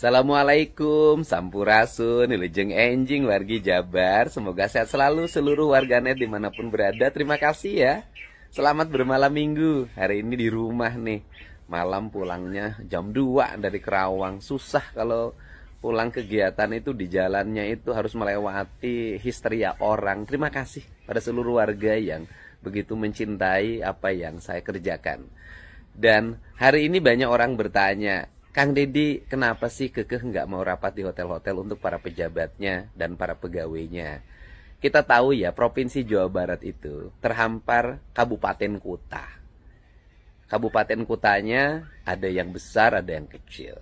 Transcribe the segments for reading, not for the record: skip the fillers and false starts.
Assalamualaikum, Sampurasun, Wilujeng Enjing, wargi Jabar. Semoga sehat selalu seluruh warganet dimanapun berada. Terima kasih ya. Selamat bermalam minggu. Hari ini di rumah nih. Malam pulangnya jam 2 dari Kerawang. Susah kalau pulang kegiatan itu di jalannya itu harus melewati histeria orang. Terima kasih pada seluruh warga yang begitu mencintai apa yang saya kerjakan. Dan hari ini banyak orang bertanya, Kang Deddy, kenapa sih kekeh nggak mau rapat di hotel-hotel untuk para pejabatnya dan para pegawainya? Kita tahu ya, Provinsi Jawa Barat itu terhampar kabupaten kota. Kabupaten kotanya ada yang besar, ada yang kecil.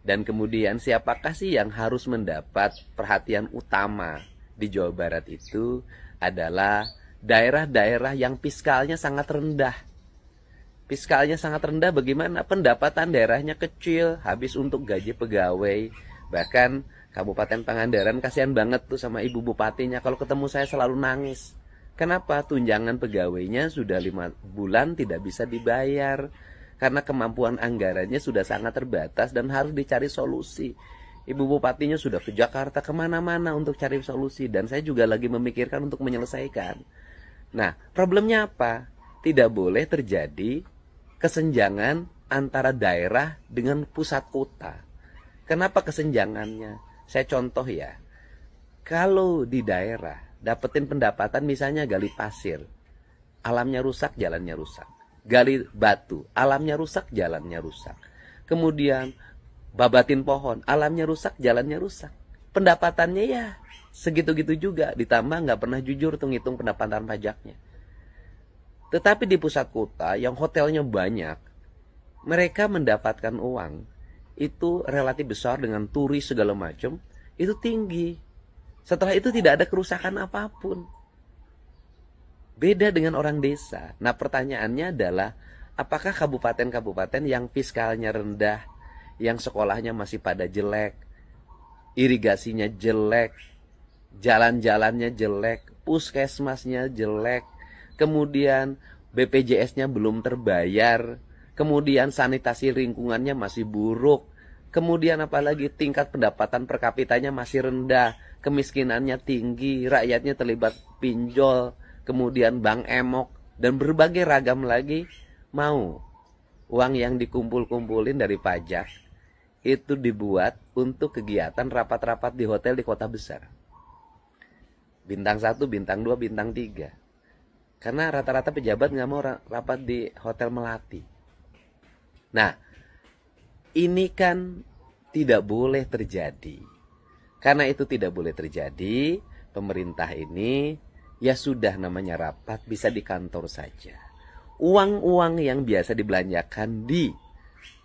Dan kemudian siapakah sih yang harus mendapat perhatian utama di Jawa Barat itu adalah daerah-daerah yang fiskalnya sangat rendah. Fiskalnya sangat rendah bagaimana? Pendapatan daerahnya kecil, habis untuk gaji pegawai. Bahkan Kabupaten Pangandaran kasihan banget tuh sama ibu bupatinya. Kalau ketemu saya selalu nangis. Kenapa? Tunjangan pegawainya sudah 5 bulan tidak bisa dibayar. Karena kemampuan anggarannya sudah sangat terbatas dan harus dicari solusi. Ibu bupatinya sudah ke Jakarta kemana-mana untuk cari solusi. Dan saya juga lagi memikirkan untuk menyelesaikan. Nah, problemnya apa? Tidak boleh terjadi kesenjangan antara daerah dengan pusat kota. Kenapa kesenjangannya? Saya contoh ya. Kalau di daerah dapetin pendapatan misalnya gali pasir, alamnya rusak, jalannya rusak. Gali batu, alamnya rusak, jalannya rusak. Kemudian babatin pohon, alamnya rusak, jalannya rusak. Pendapatannya ya segitu-gitu juga, ditambah nggak pernah jujur tuh ngitung pendapatan pajaknya. Tetapi di pusat kota yang hotelnya banyak, mereka mendapatkan uang itu relatif besar dengan turis segala macam, itu tinggi. Setelah itu tidak ada kerusakan apapun. Beda dengan orang desa. Nah, pertanyaannya adalah apakah kabupaten-kabupaten yang fiskalnya rendah, yang sekolahnya masih pada jelek, irigasinya jelek, jalan-jalannya jelek, puskesmasnya jelek, kemudian BPJS-nya belum terbayar, kemudian sanitasi lingkungannya masih buruk, kemudian apalagi tingkat pendapatan per kapitanya masih rendah, kemiskinannya tinggi, rakyatnya terlibat pinjol, kemudian bank emok, dan berbagai ragam lagi, mau uang yang dikumpul-kumpulin dari pajak itu dibuat untuk kegiatan rapat-rapat di hotel di kota besar. Bintang 1, bintang 2, bintang 3. Karena rata-rata pejabat nggak mau rapat di hotel melati. Nah, ini kan tidak boleh terjadi. Karena itu tidak boleh terjadi, pemerintah ini ya sudah namanya rapat bisa di kantor saja. Uang-uang yang biasa dibelanjakan di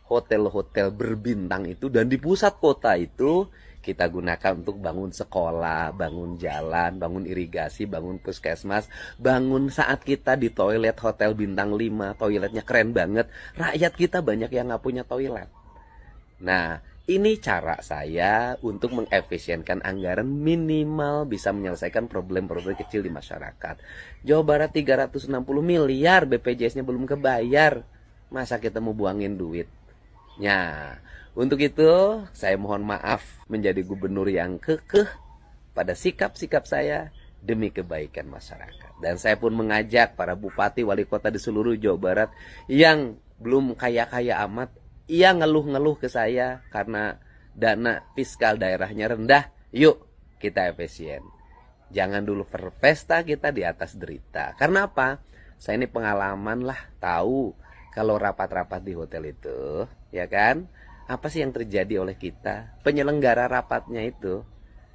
hotel-hotel berbintang itu dan di pusat kota itu kita gunakan untuk bangun sekolah, bangun jalan, bangun irigasi, bangun puskesmas, bangun saat kita di toilet hotel bintang 5, toiletnya keren banget. Rakyat kita banyak yang nggak punya toilet. Nah, ini cara saya untuk mengefisienkan anggaran minimal bisa menyelesaikan problem-problem kecil di masyarakat. Jawa Barat 360 miliar BPJS-nya belum kebayar. Masa kita mau buangin duit? Nah, untuk itu saya mohon maaf menjadi gubernur yang kekeh pada sikap-sikap saya demi kebaikan masyarakat. Dan saya pun mengajak para bupati wali kota di seluruh Jawa Barat yang belum kaya-kaya amat, ia ngeluh-ngeluh ke saya karena dana fiskal daerahnya rendah. Yuk kita efisien. Jangan dulu berpesta kita di atas derita. Karena apa? Saya ini pengalaman lah, tahu kalau rapat-rapat di hotel itu, ya kan? Apa sih yang terjadi oleh kita? Penyelenggara rapatnya itu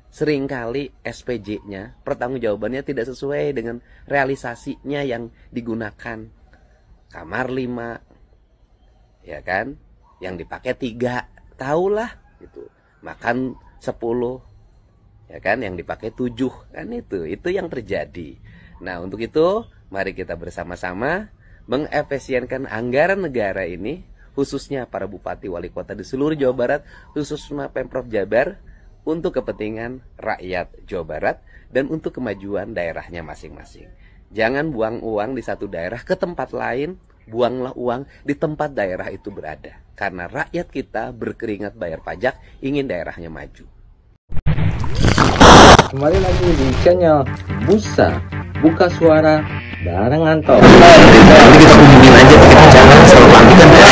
seringkali SPJ-nya, pertanggungjawabannya tidak sesuai dengan realisasinya yang digunakan. Kamar 5, ya kan? Yang dipakai 3, tahulah gitu. Makan 10, ya kan? Yang dipakai 7, kan itu yang terjadi. Nah, untuk itu mari kita bersama-sama mengefisienkan anggaran negara ini, khususnya para bupati wali kota di seluruh Jawa Barat, khususnya Pemprov Jabar, untuk kepentingan rakyat Jawa Barat dan untuk kemajuan daerahnya masing-masing. Jangan buang uang di satu daerah ke tempat lain Buanglah uang di tempat daerah itu berada. Karena rakyat kita berkeringat bayar pajak, ingin daerahnya maju. Kembali lagi di channel Busa Buka Suara bareng Anto. Nanti kita kunjungin aja, kita jangan selalu lanjutkan ya.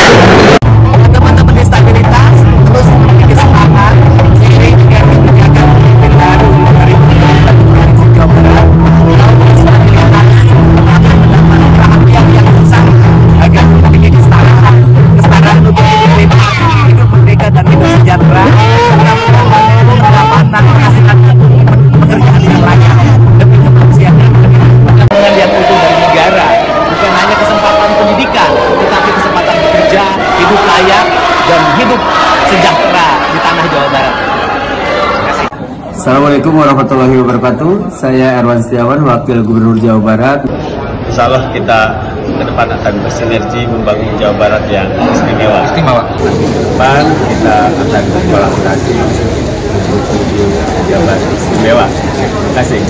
Teman-teman disabilitas terus memiliki semangat seiring dengan kebijakan pemimpin baru dari Provinsi Jawa Barat. Kaum disabilitas akan mendapat perhatian yang besar agar memiliki kesetaraan untuk diterima hidup merdeka dan hidup sejahtera serta mendapat pendapatan penghasilan pekerjaan yang layak demi kemanusiaan yang utuh dari negara, bukan hanya kesempatan pendidikan, tetapi kesempatan bekerja, hidup layak, dan hidup sejahtera di tanah Jawa Barat. Terima kasih. Assalamualaikum warahmatullahi wabarakatuh. Saya Erwan Setiawan, Wakil Gubernur Jawa Barat. Insya Allah kita ke depan akan bersinergi membangun Jawa Barat yang istimewa. Ke depan kita akan berkolaborasi menuju Jawa Barat istimewa. Terima kasih.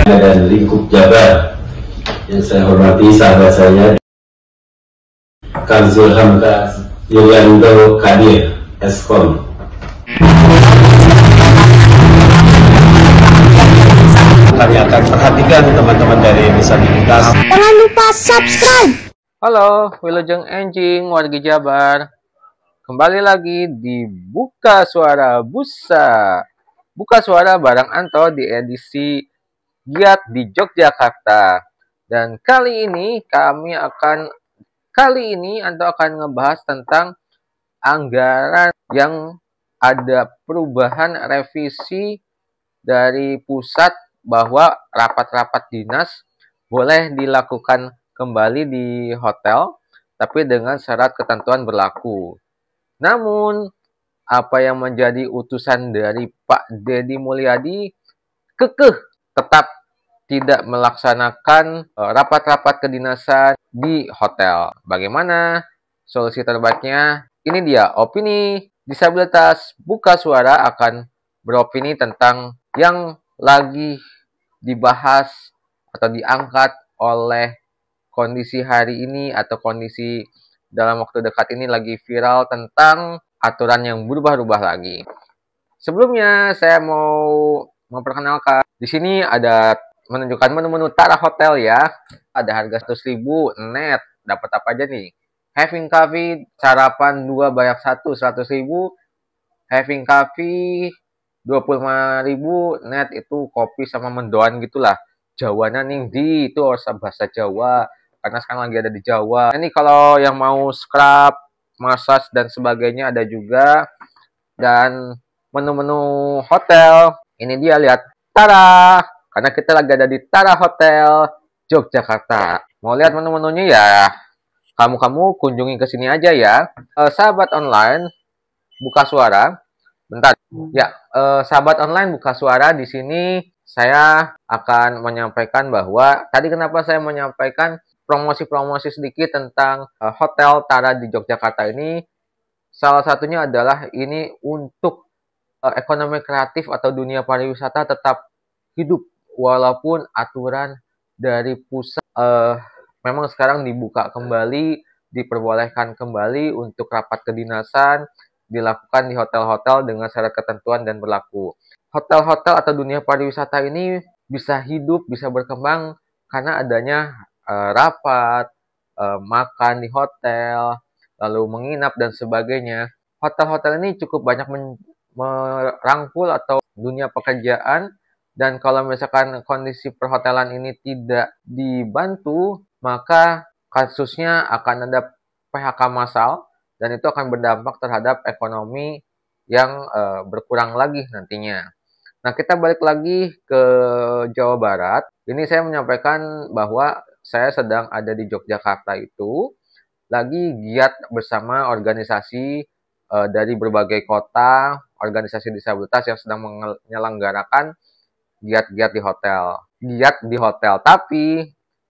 Dan lingkup Jabar yang saya hormati sahabat saya Kanzul Hamka Yulianto Kadir Eskom. Kami akan perhatikan teman-teman dari disabilitas. Jangan lupa subscribe. Halo, Wilujeng Enjing warga Jabar. Kembali lagi di Buka Suara Busa Buka Suara bareng Anto di edisi Giat di Yogyakarta. Dan kali ini Anto akan ngebahas tentang anggaran yang ada perubahan revisi dari pusat bahwa rapat-rapat dinas boleh dilakukan kembali di hotel tapi dengan syarat ketentuan berlaku. Namun apa yang menjadi utusan dari Pak Deddy Mulyadi kekeh tetap tidak melaksanakan rapat-rapat kedinasan di hotel. Bagaimana solusi terbaiknya? Ini dia opini disabilitas Buka Suara akan beropini tentang yang lagi dibahas atau diangkat oleh kondisi hari ini atau kondisi dalam waktu dekat ini lagi viral tentang aturan yang berubah-ubah lagi. Sebelumnya saya mau memperkenalkan, di sini ada menunjukkan menu-menu Tara Hotel ya. Ada harga 100.000 net. Dapat apa aja nih? Having coffee sarapan 2 bayar 1 100.000. Having coffee 25.000 net, itu kopi sama mendoan gitulah. Jawana nih di itu harus bahasa Jawa karena sekarang lagi ada di Jawa. Ini kalau yang mau scrub, massage dan sebagainya ada juga. Dan menu-menu hotel ini dia, lihat Tara, karena kita lagi ada di Tara Hotel Yogyakarta. Mau lihat menu-menunya ya kamu kunjungi ke sini aja ya. Sahabat online Buka Suara, bentar ya, sahabat online Buka Suara, di sini saya akan menyampaikan bahwa tadi kenapa saya menyampaikan promosi-promosi sedikit tentang hotel Tara di Yogyakarta ini. Salah satunya adalah ini untuk ekonomi kreatif atau dunia pariwisata tetap hidup walaupun aturan dari pusat memang sekarang dibuka kembali, diperbolehkan kembali untuk rapat kedinasan dilakukan di hotel-hotel dengan syarat ketentuan dan berlaku. Hotel-hotel atau dunia pariwisata ini bisa hidup, bisa berkembang karena adanya rapat, makan di hotel, lalu menginap dan sebagainya. Hotel-hotel ini cukup banyak merangkul atau dunia pekerjaan, dan kalau misalkan kondisi perhotelan ini tidak dibantu, maka kasusnya akan ada PHK massal dan itu akan berdampak terhadap ekonomi yang berkurang lagi nantinya. Nah, kita balik lagi ke Jawa Barat. Ini saya menyampaikan bahwa saya sedang ada di Yogyakarta itu, lagi giat bersama organisasi dari berbagai kota, organisasi disabilitas yang sedang menyelenggarakan giat-giat di hotel. Giat di hotel, tapi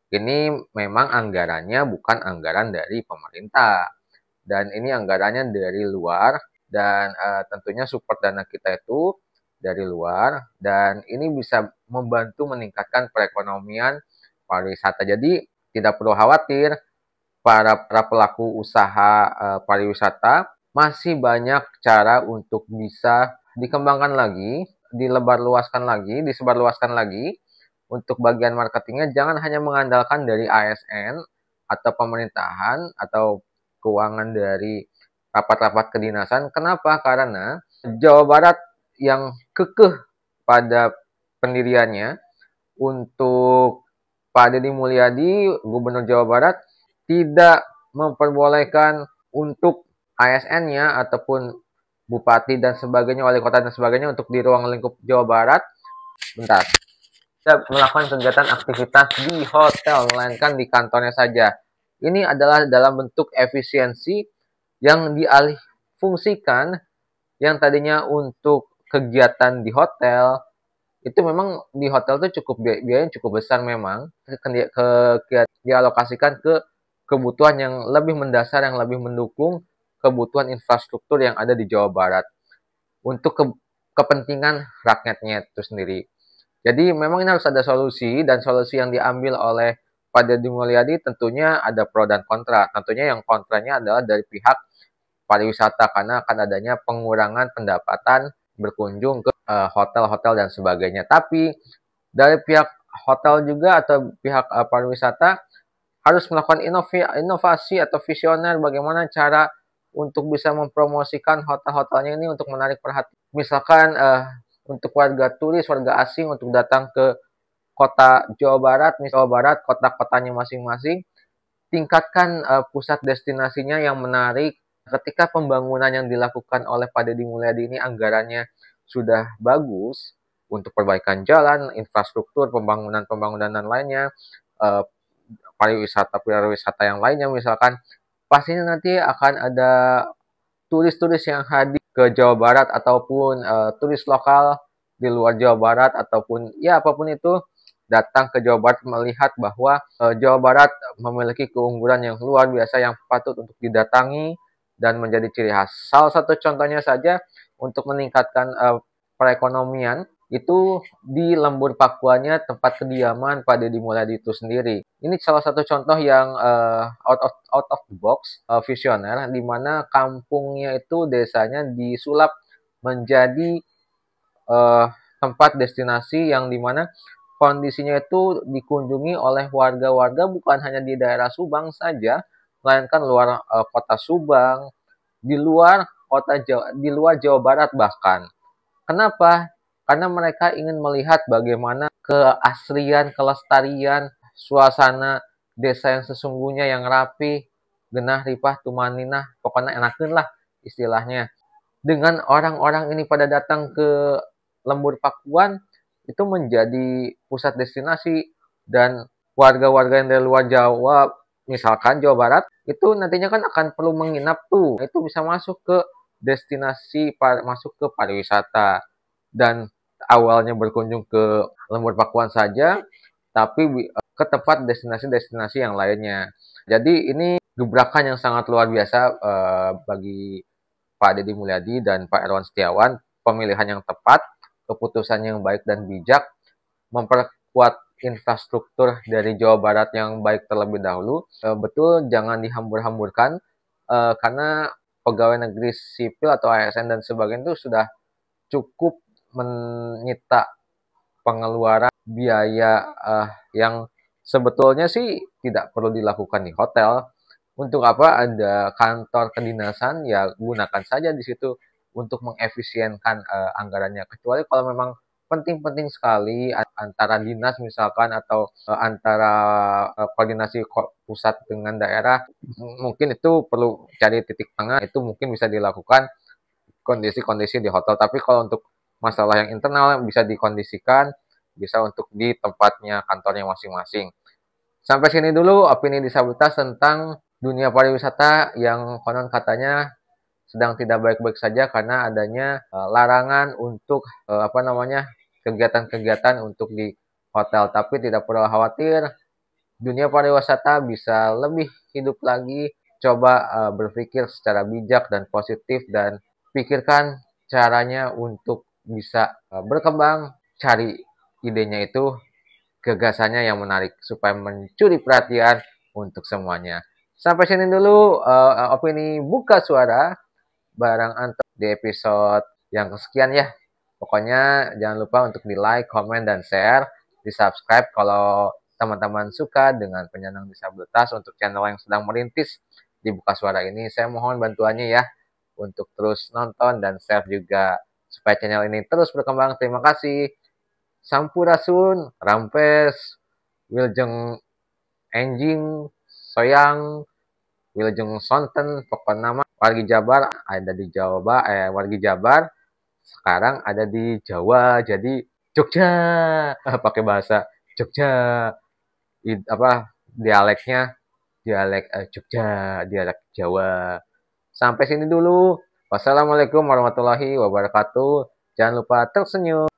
ini memang anggarannya bukan anggaran dari pemerintah. Dan ini anggarannya dari luar, dan tentunya support dana kita itu dari luar, dan ini bisa membantu meningkatkan perekonomian pariwisata. Jadi tidak perlu khawatir, para pelaku usaha pariwisata masih banyak cara untuk bisa dikembangkan lagi, disebarluaskan lagi. Untuk bagian marketingnya jangan hanya mengandalkan dari ASN atau pemerintahan atau keuangan dari rapat-rapat kedinasan. Kenapa? Karena Jawa Barat yang kekeh pada pendiriannya, untuk Pak Deddy Mulyadi, Gubernur Jawa Barat, tidak memperbolehkan untuk ASN-nya ataupun bupati dan sebagainya, wali kota dan sebagainya untuk di ruang lingkup Jawa Barat melakukan kegiatan aktivitas di hotel, melainkan di kantornya saja. Ini adalah dalam bentuk efisiensi yang dialih fungsikan, yang tadinya untuk kegiatan di hotel, itu memang di hotel itu biayanya cukup besar memang, dialokasikan ke kebutuhan yang lebih mendasar, yang lebih mendukung kebutuhan infrastruktur yang ada di Jawa Barat untuk kepentingan rakyatnya itu sendiri. Jadi memang ini harus ada solusi, dan solusi yang diambil oleh Pak Deddy Mulyadi tentunya ada pro dan kontra. Tentunya yang kontranya adalah dari pihak pariwisata, karena akan adanya pengurangan pendapatan berkunjung ke hotel-hotel dan sebagainya. Tapi dari pihak hotel juga atau pihak pariwisata harus melakukan inovasi atau visioner, bagaimana cara untuk bisa mempromosikan hotel-hotelnya ini untuk menarik perhatian. Misalkan untuk warga turis, warga asing untuk datang ke kota Jawa Barat, kota-kotanya masing-masing, tingkatkan pusat destinasinya yang menarik. Ketika pembangunan yang dilakukan oleh Pak Deddy Mulyadi ini anggarannya sudah bagus untuk perbaikan jalan, infrastruktur, pembangunan dan lainnya, pariwisata yang lainnya misalkan, pastinya nanti akan ada turis-turis yang hadir ke Jawa Barat ataupun turis lokal di luar Jawa Barat ataupun ya apapun itu, datang ke Jawa Barat melihat bahwa Jawa Barat memiliki keunggulan yang luar biasa yang patut untuk didatangi dan menjadi ciri khas. Salah satu contohnya saja untuk meningkatkan perekonomian itu di Lembur Pakuannya, tempat kediaman Pak Deddy Mulyadi itu sendiri. Ini salah satu contoh yang out of the box, visioner, di mana kampungnya itu, desanya disulap menjadi tempat destinasi yang dimana kondisinya itu dikunjungi oleh warga-warga bukan hanya di daerah Subang saja, melainkan luar kota Subang, di luar Jawa Barat bahkan. Kenapa? Karena mereka ingin melihat bagaimana keasrian, kelestarian, suasana desa yang sesungguhnya, yang rapi, genah, ripah, tumaninah, pokoknya enakeun lah istilahnya. Dengan orang-orang ini pada datang ke Lembur Pakuan, itu menjadi pusat destinasi, dan warga-warga yang dari luar Jawa, misalkan Jawa Barat, itu nantinya kan akan perlu menginap tuh. Itu bisa masuk ke destinasi, masuk ke pariwisata. Dan awalnya berkunjung ke Lembur Pakuan saja, tapi ke tempat destinasi-destinasi yang lainnya. Jadi ini gebrakan yang sangat luar biasa bagi Pak Deddy Mulyadi dan Pak Erwan Setiawan, pemilihan yang tepat, keputusan yang baik dan bijak, memperkuat infrastruktur dari Jawa Barat yang baik terlebih dahulu. Betul, jangan dihambur-hamburkan, karena pegawai negeri sipil atau ASN dan sebagainya itu sudah cukup menyita pengeluaran biaya yang sebetulnya sih tidak perlu dilakukan di hotel. Untuk apa ada kantor kedinasan, ya gunakan saja di situ untuk mengefisienkan anggarannya. Kecuali kalau memang penting-penting sekali antara dinas misalkan, atau antara koordinasi pusat dengan daerah, mungkin itu perlu cari titik tengah, itu mungkin bisa dilakukan kondisi-kondisi di hotel. Tapi kalau untuk masalah yang internal bisa dikondisikan, bisa untuk di tempatnya, kantornya masing-masing. Sampai sini dulu opini disabilitas tentang dunia pariwisata yang konon katanya sedang tidak baik-baik saja karena adanya larangan untuk kegiatan-kegiatan untuk di hotel. Tapi tidak perlu khawatir, dunia pariwisata bisa lebih hidup lagi. Coba berpikir secara bijak dan positif, dan pikirkan caranya untuk bisa berkembang, cari idenya itu, gagasannya yang menarik supaya mencuri perhatian untuk semuanya. Sampai sini dulu opini buka suara bareng Anto di episode yang kesekian ya. Pokoknya jangan lupa untuk di like, komen, dan share, di subscribe kalau teman-teman suka dengan penyandang disabilitas untuk channel yang sedang merintis di Buka Suara ini. Saya mohon bantuannya ya untuk terus nonton dan share juga supaya channel ini terus berkembang. Terima kasih. Sampurasun, Rampes, Wilujeng Enjing, Soyang, Wilujeng Sonten, pokoknya nama wargi Jabar ada di Jawa, wargi Jabar sekarang ada di Jawa, jadi Jogja, pakai bahasa Jogja, dialeknya dialek Jogja, dialek Jawa. Sampai sini dulu. Wassalamualaikum warahmatullahi wabarakatuh. Jangan lupa tersenyum.